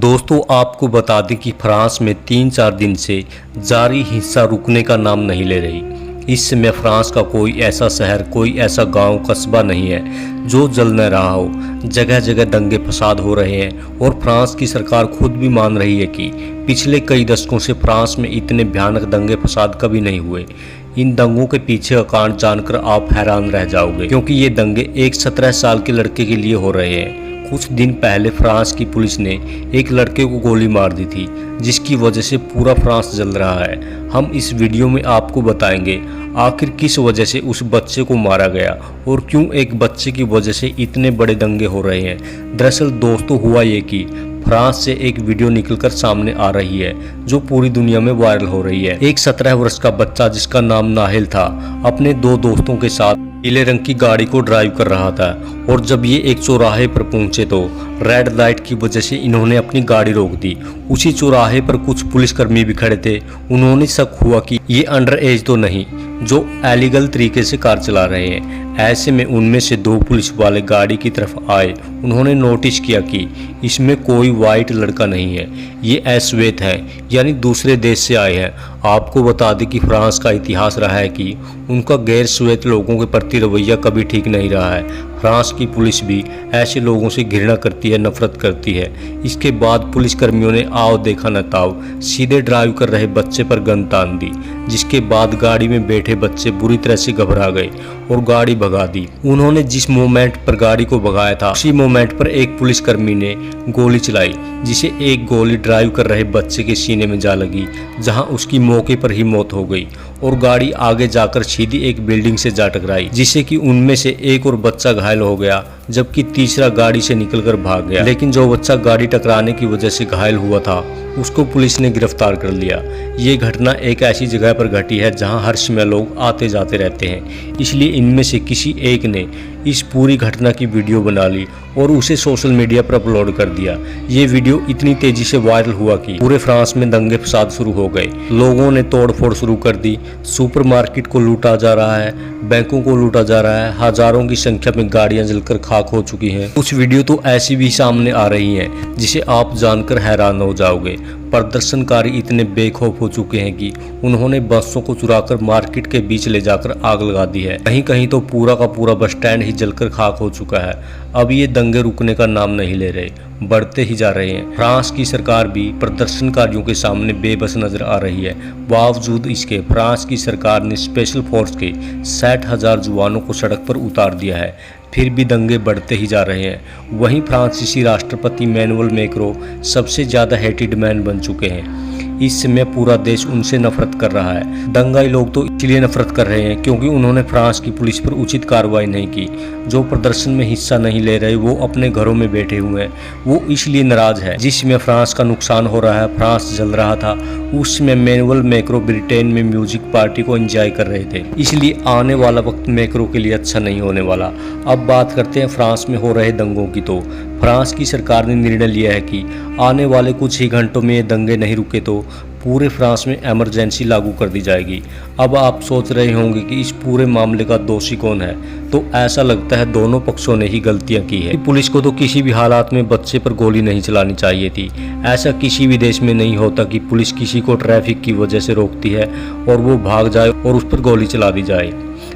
दोस्तों आपको बता दें कि फ्रांस में 3-4 दिन से जारी हिंसा रुकने का नाम नहीं ले रही। इस समय फ्रांस का कोई ऐसा शहर, कोई ऐसा गांव, कस्बा नहीं है जो जल न रहा हो। जगह जगह दंगे फसाद हो रहे हैं और फ्रांस की सरकार खुद भी मान रही है कि पिछले कई दशकों से फ्रांस में इतने भयानक दंगे फसाद कभी नहीं हुए। इन दंगों के पीछे का कारण जानकर आप हैरान रह जाओगे, क्योंकि ये दंगे एक 17 साल के लड़के के लिए हो रहे हैं। कुछ दिन पहले फ्रांस की पुलिस ने एक लड़के को गोली मार दी थी, जिसकी वजह से पूरा फ्रांस जल रहा है। हम इस वीडियो में आपको बताएंगे आखिर किस वजह से उस बच्चे को मारा गया और क्यों एक बच्चे की वजह से इतने बड़े दंगे हो रहे हैं। दरअसल दोस्तों हुआ ये कि फ्रांस से एक वीडियो निकलकर सामने आ रही है जो पूरी दुनिया में वायरल हो रही है। एक 17 वर्ष का बच्चा जिसका नाम नाहिल था, अपने 2 दोस्तों के साथ पीले रंग की गाड़ी को ड्राइव कर रहा था और जब ये एक चौराहे पर पहुंचे तो रेड लाइट की वजह से इन्होंने अपनी गाड़ी रोक दी। उसी चौराहे पर कुछ पुलिसकर्मी भी खड़े थे। उन्होंने शक हुआ कि ये अंडर एज तो नहीं जो इलीगल तरीके से कार चला रहे हैं। ऐसे में उनमें से 2 पुलिस वाले गाड़ी की तरफ आए। उन्होंने नोटिस किया कि इसमें कोई वाइट लड़का नहीं है, ये अश्वेत है, यानी दूसरे देश से आए हैं। आपको बता दें कि फ्रांस का इतिहास रहा है कि उनका गैर श्वेत लोगों के प्रति रवैया कभी ठीक नहीं रहा है। फ्रांस की पुलिस भी ऐसे लोगों से घृणा करती है, नफरत करती है। इसके बाद पुलिसकर्मियों ने आओ देखा न ताओ सीधे ड्राइव कर रहे बच्चे पर गन तान दी, जिसके बाद गाड़ी में बैठे बच्चे बुरी तरह से घबरा गए और गाड़ी भगा दी। उन्होंने जिस मोमेंट पर गाड़ी को भगाया था उसी मोमेंट पर एक पुलिसकर्मी ने गोली चलाई, जिसे एक गोली ड्राइव कर रहे बच्चे के सीने में जा लगी, जहां उसकी मौके पर ही मौत हो गई और गाड़ी आगे जाकर सीधी एक बिल्डिंग से जा टकराई, जिससे कि उनमें से एक और बच्चा घायल हो गया, जबकि तीसरा गाड़ी से निकलकर भाग गया। लेकिन जो बच्चा गाड़ी टकराने की वजह से घायल हुआ था उसको पुलिस ने गिरफ्तार कर लिया। ये घटना एक ऐसी जगह पर घटी है जहां हर समय लोग आते जाते रहते हैं, इसलिए इनमें से किसी एक ने इस पूरी घटना की वीडियो बना ली और उसे सोशल मीडिया पर अपलोड कर दिया। ये वीडियो इतनी तेजी से वायरल हुआ कि पूरे फ्रांस में दंगे फसाद शुरू हो गए। लोगों ने तोड़फोड़ शुरू कर दी। सुपरमार्केट को लूटा जा रहा है, बैंकों को लूटा जा रहा है, हजारों की संख्या में गाड़ियां जलकर खाक हो चुकी हैं। कुछ वीडियो तो ऐसी भी सामने आ रही हैं जिसे आप जानकर हैरान हो जाओगे। प्रदर्शनकारी इतने बेखौफ हो चुके हैं कि उन्होंने बसों को चुराकर मार्केट के बीच ले जाकर आग लगा दी है। कहीं कहीं तो पूरा का पूरा बस स्टैंड ही जलकर खाक हो चुका है। अब ये दंगे रुकने का नाम नहीं ले रहे, बढ़ते ही जा रहे हैं। फ्रांस की सरकार भी प्रदर्शनकारियों के सामने बेबस नजर आ रही है। बावजूद इसके फ्रांस की सरकार ने स्पेशल फोर्स के 60,000 जवानों को सड़क पर उतार दिया है, फिर भी दंगे बढ़ते ही जा रहे हैं। वहीं फ्रांसीसी राष्ट्रपति इमैनुअल मैक्रों सबसे ज़्यादा हेटेड मैन बन चुके हैं। इस समय पूरा देश उनसे नफरत कर रहा है। दंगाई लोग तो इसलिए नफरत कर रहे हैं क्योंकि उन्होंने फ्रांस की पुलिस पर उचित कार्रवाई नहीं की। जो प्रदर्शन में हिस्सा नहीं ले रहे वो अपने घरों में बैठे हुए हैं, वो इसलिए नाराज है। जिसमें फ्रांस का नुकसान हो रहा है, फ्रांस जल रहा था, उसमें इमैनुअल मैक्रों ब्रिटेन में म्यूजिक पार्टी को एंजॉय कर रहे थे। इसलिए आने वाला वक्त मैक्रों के लिए अच्छा नहीं होने वाला। अब बात करते हैं फ्रांस में हो रहे दंगों की। तो फ्रांस की सरकार ने निर्णय लिया है कि आने वाले कुछ ही घंटों में ये दंगे नहीं रुके तो पूरे फ्रांस में इमरजेंसी लागू कर दी जाएगी। अब आप सोच रहे होंगे कि इस पूरे मामले का दोषी कौन है, तो ऐसा लगता है दोनों पक्षों ने ही गलतियां की है। पुलिस को तो किसी भी हालात में बच्चे पर गोली नहीं चलानी चाहिए थी। ऐसा किसी भी देश में नहीं होता कि पुलिस किसी को ट्रैफिक की वजह से रोकती है और वो भाग जाए और उस पर गोली चला दी जाए।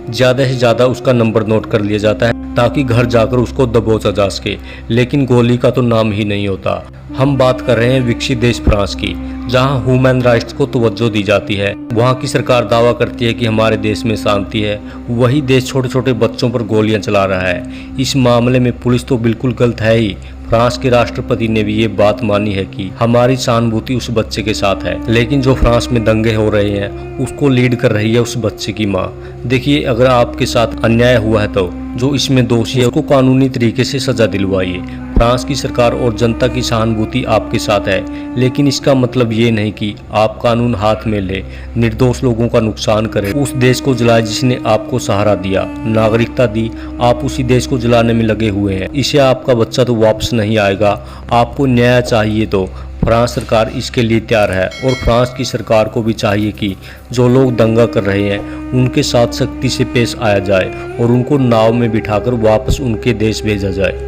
ज़्यादा से ज़्यादा उसका नंबर नोट कर लिया जाता है ताकि घर जाकर उसको दबोचा जा सके, लेकिन गोली का तो नाम ही नहीं होता। हम बात कर रहे हैं विकसित देश फ्रांस की, जहां ह्यूमन राइट्स को तवज्जो दी जाती है। वहां की सरकार दावा करती है कि हमारे देश में शांति है, वही देश छोटे छोटे बच्चों पर गोलियां चला रहा है। इस मामले में पुलिस तो बिल्कुल गलत है ही। फ्रांस के राष्ट्रपति ने भी ये बात मानी है कि हमारी सहानुभूति उस बच्चे के साथ है, लेकिन जो फ्रांस में दंगे हो रहे हैं उसको लीड कर रही है उस बच्चे की माँ। देखिए, अगर आपके साथ अन्याय हुआ है तो जो इसमें दोषी है उसको कानूनी तरीके से सजा दिलवाइए। फ्रांस की सरकार और जनता की सहानुभूति आपके साथ है, लेकिन इसका मतलब ये नहीं कि आप कानून हाथ में ले निर्दोष लोगों का नुकसान करें। उस देश को जलाए जिसने आपको सहारा दिया, नागरिकता दी, आप उसी देश को जलाने में लगे हुए हैं। इसे आपका बच्चा तो वापस नहीं आएगा। आपको न्याय चाहिए तो फ्रांस सरकार इसके लिए तैयार है और फ्रांस की सरकार को भी चाहिए कि जो लोग दंगा कर रहे हैं उनके साथ सख्ती से पेश आया जाए और उनको नाव में बिठाकर वापस उनके देश भेजा जाए।